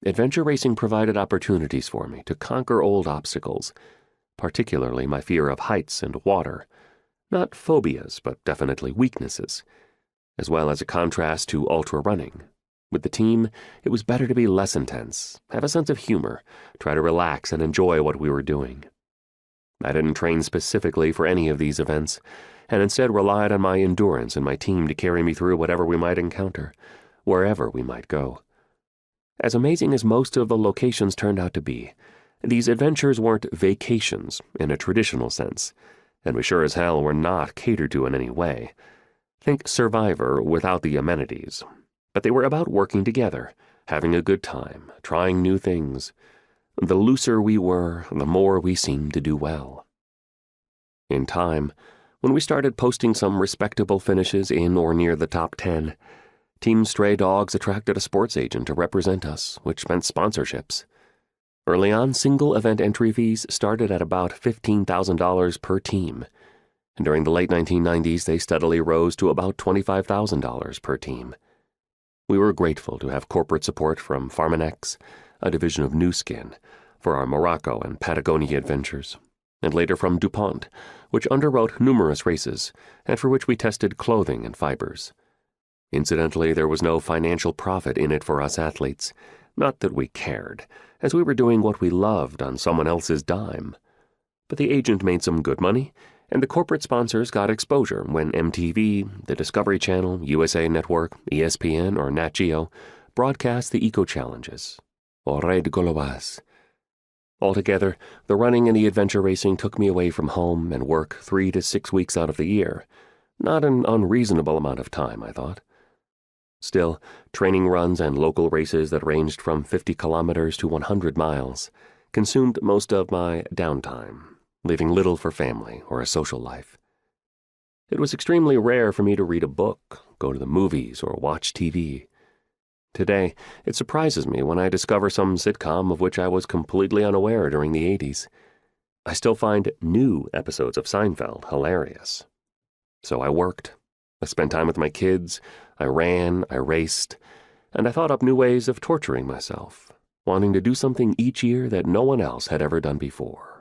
adventure racing provided opportunities for me to conquer old obstacles, particularly my fear of heights and water. Not phobias, but definitely weaknesses, as well as a contrast to ultra-running. With the team, it was better to be less intense, have a sense of humor, try to relax and enjoy what we were doing. I didn't train specifically for any of these events, and instead relied on my endurance and my team to carry me through whatever we might encounter, wherever we might go. As amazing as most of the locations turned out to be, these adventures weren't vacations in a traditional sense, and we sure as hell were not catered to in any way. Think Survivor without the amenities. But they were about working together, having a good time, trying new things. The looser we were, the more we seemed to do well. In time, when we started posting some respectable finishes in or near the top 10, Team Stray Dogs attracted a sports agent to represent us, which meant sponsorships. Early on, single event entry fees started at about $15,000 per team, and during the late 1990s they steadily rose to about $25,000 per team. We were grateful to have corporate support from Farmanex, a division of Nu Skin, for our Morocco and Patagonia adventures, and later from DuPont, which underwrote numerous races and for which we tested clothing and fibers. Incidentally, there was no financial profit in it for us athletes, not that we cared, as we were doing what we loved on someone else's dime. But the agent made some good money, and the corporate sponsors got exposure when MTV, the Discovery Channel, USA Network, ESPN, or Nat Geo broadcast the eco-challenges, or Red Golobas. Altogether, the running and the adventure racing took me away from home and work 3 to 6 weeks out of the year. Not an unreasonable amount of time, I thought. Still, training runs and local races that ranged from 50 kilometers to 100 miles consumed most of my downtime, leaving little for family or a social life. It was extremely rare for me to read a book, go to the movies, or watch TV. Today, it surprises me when I discover some sitcom of which I was completely unaware during the 80s. I still find new episodes of Seinfeld hilarious. So I worked. I spent time with my kids. I ran, I raced, and I thought up new ways of torturing myself, wanting to do something each year that no one else had ever done before.